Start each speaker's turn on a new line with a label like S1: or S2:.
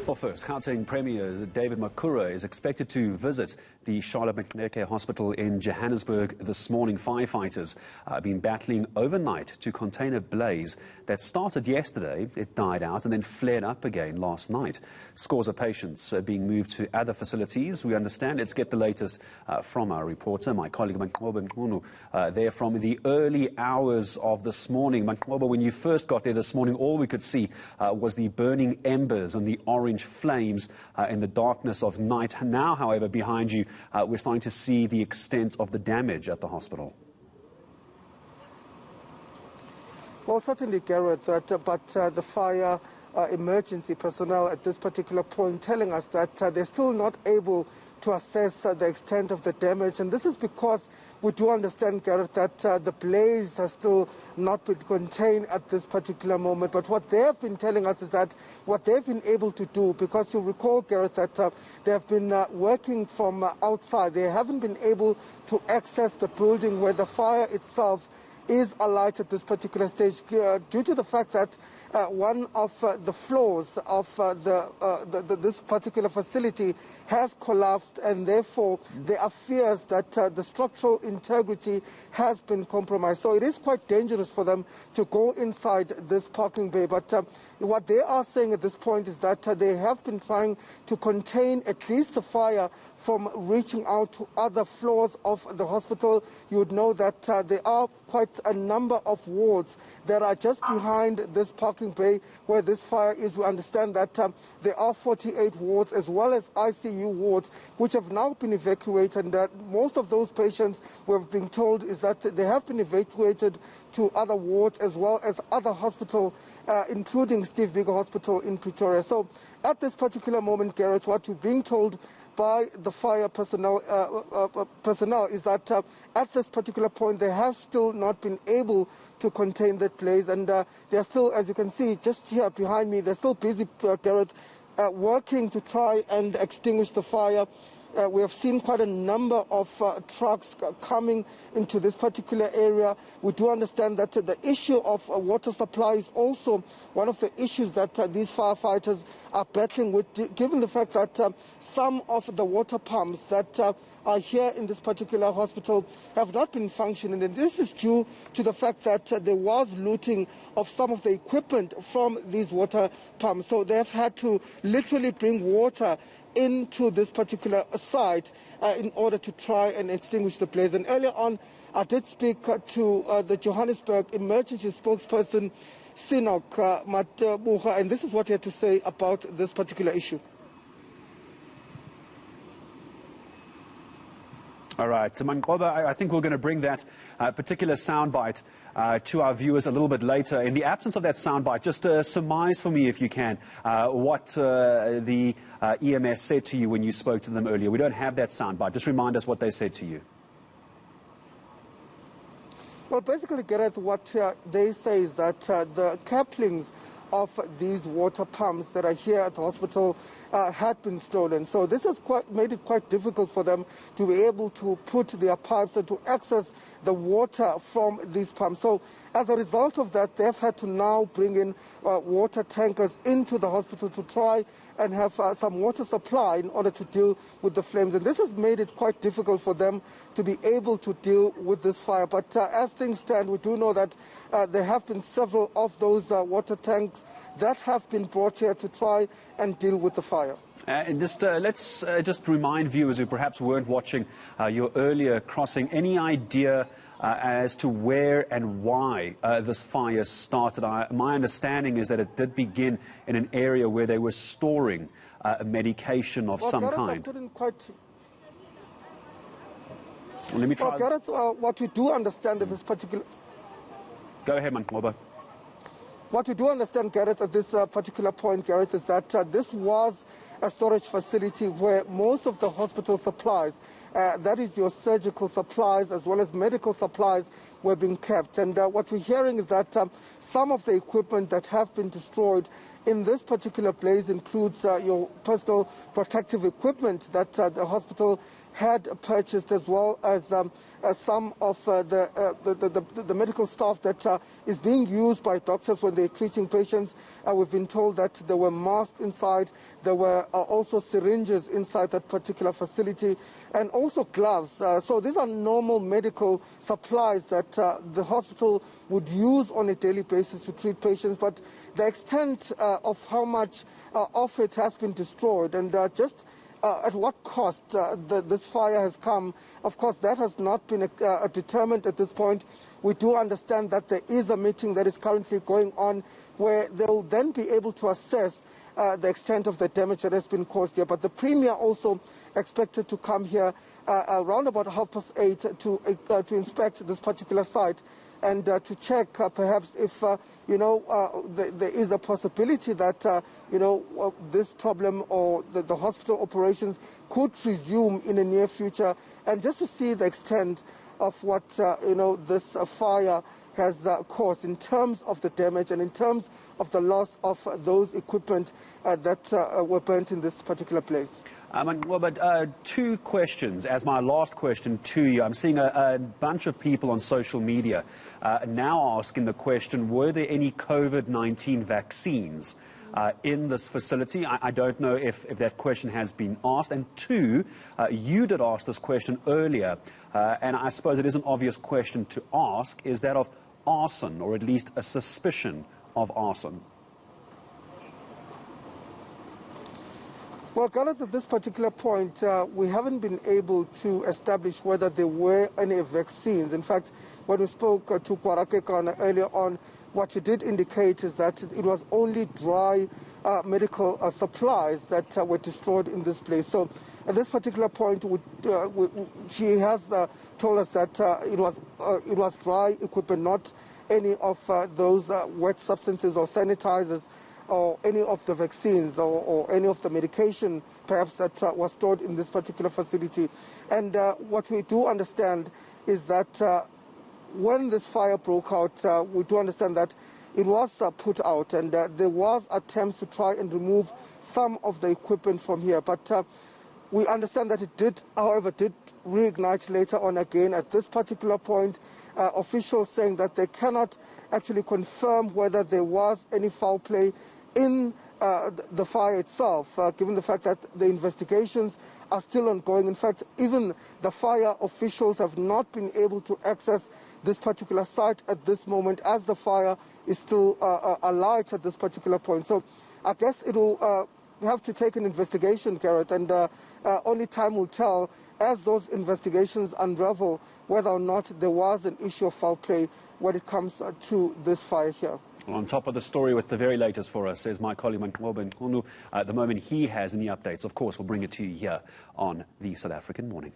S1: Well, first, Gauteng Premier David Makhura is expected to visit the Charlotte Maxeke hospital in Johannesburg this morning. Firefighters have been battling overnight to contain a blaze that started yesterday. It died out and then flared up again last night. Scores of patients are being moved to other facilities, we understand. Let's get the latest from our reporter, my colleague Manqoba Mchunu, there from the early hours of this morning. Manqoba, when you first got there this morning, all we could see was the burning embers and the orange flames in the darkness of night. Now, however, behind you, we're starting to see the extent of the damage at the hospital.
S2: Well, certainly, Gareth, but the fire emergency personnel at this particular point telling us that they're still not able to assess the extent of the damage. And this is because we do understand, Gareth, that the blaze has still not been contained at this particular moment. But what they have been telling us is that what they've been able to do, because you'll recall, Gareth, that they have been working from outside. They haven't been able to access the building where the fire itself is alight at this particular stage due to the fact that one of the floors of this particular facility has collapsed, and therefore there are fears that the structural integrity has been compromised. So it is quite dangerous for them to go inside this parking bay. But what they are saying at this point is that they have been trying to contain at least the fire from reaching out to other floors of the hospital. You would know that there are quite a number of wards that are just behind this parking bay where this fire is. We understand that there are 48 wards as well as ICU wards which have now been evacuated, and that most of those patients, we've been told, is that they have been evacuated to other wards as well as other hospitals, including Steve Biko Hospital in Pretoria. So at this particular moment, Gareth, what we're being told by the fire personnel is that at this particular point they have still not been able to contain that blaze, and they're still, as you can see just here behind me, they're still busy, Gareth, working to try and extinguish the fire. We have seen quite a number of trucks coming into this particular area. We do understand that the issue of water supply is also one of the issues that these firefighters are battling with, given the fact that some of the water pumps that are here in this particular hospital have not been functioning. And this is due to the fact that there was looting of some of the equipment from these water pumps. So they've had to literally bring water into this particular site in order to try and extinguish the blaze. And earlier on, I did speak to the Johannesburg emergency spokesperson, Sinok Matabuha, and this is what he had to say about this particular issue.
S1: All right, so Manqoba, I think we're going to bring that particular soundbite to our viewers a little bit later. In the absence of that soundbite, just surmise for me, if you can, what the EMS said to you when you spoke to them earlier. We don't have that soundbite. Just remind us what they said to you.
S2: Well, basically, Gareth, what they say is that the couplings of these water pumps that are here at the hospital had been stolen. So this has made it quite difficult for them to be able to put their pipes and to access the water from these pumps. So as a result of that, they've had to now bring in water tankers into the hospital to try and have some water supply in order to deal with the flames. And this has made it quite difficult for them to be able to deal with this fire. But as things stand, we do know that there have been several of those water tanks that have been brought here to try and deal with the fire.
S1: And just let's just remind viewers who perhaps weren't watching your earlier crossing, any idea as to where and why this fire started? My understanding is that it did begin in an area where they were storing medication of some kind. Let me try.
S2: Gareth, what we do understand in this particular...
S1: Go ahead, Manqoba.
S2: What we do understand, Gareth, at this particular point, Gareth, is that this was a storage facility where most of the hospital supplies, that is your surgical supplies as well as medical supplies, were being kept. And what we're hearing is that some of the equipment that have been destroyed in this particular blaze includes your personal protective equipment that the hospital had purchased, as well as some of the medical stuff that is being used by doctors when they're treating patients. We've been told that there were masks inside, there were also syringes inside that particular facility, and also gloves. So these are normal medical supplies that the hospital would use on a daily basis to treat patients, but the extent of how much of it has been destroyed and just at what cost this fire has come, of course, that has not been determined at this point. We do understand that there is a meeting that is currently going on where they will then be able to assess the extent of the damage that has been caused here. But the Premier also expected to come here around about 8:30 to inspect this particular site and to check perhaps if, there is a possibility that, this problem or the hospital operations could resume in the near future, and just to see the extent of what, this fire has caused in terms of the damage and in terms of the loss of those equipment that were burnt in this particular place.
S1: But two questions as my last question to you. I'm seeing a bunch of people on social media now asking the question, were there any COVID-19 vaccines in this facility? I don't know if that question has been asked. And two, you did ask this question earlier, and I suppose it is an obvious question to ask, is that of arson, or at least a suspicion of arson.
S2: Well, Gareth, at this particular point, we haven't been able to establish whether there were any vaccines. In fact, when we spoke to Kwarakekana earlier on, what you did indicate is that it was only dry medical supplies that were destroyed in this place. So at this particular point, she has told us that it was dry equipment, not any of those wet substances or sanitizers, or any of the vaccines or any of the medication perhaps that was stored in this particular facility. And what we do understand is that when this fire broke out, we do understand that it was put out, and there was attempts to try and remove some of the equipment from here. But we understand that it did, however, reignite later on again. At this particular point, officials saying that they cannot actually confirm whether there was any foul play in the fire itself, given the fact that the investigations are still ongoing. In fact, even the fire officials have not been able to access this particular site at this moment, as the fire is still alight at this particular point. So I guess it will have to take an investigation, Garrett, and only time will tell as those investigations unravel whether or not there was an issue of foul play when it comes to this fire here.
S1: Well, on top of the story with the very latest for us is my colleague Manqoba Mchunu. At the moment he has any updates, of course, we'll bring it to you here on the South African Morning.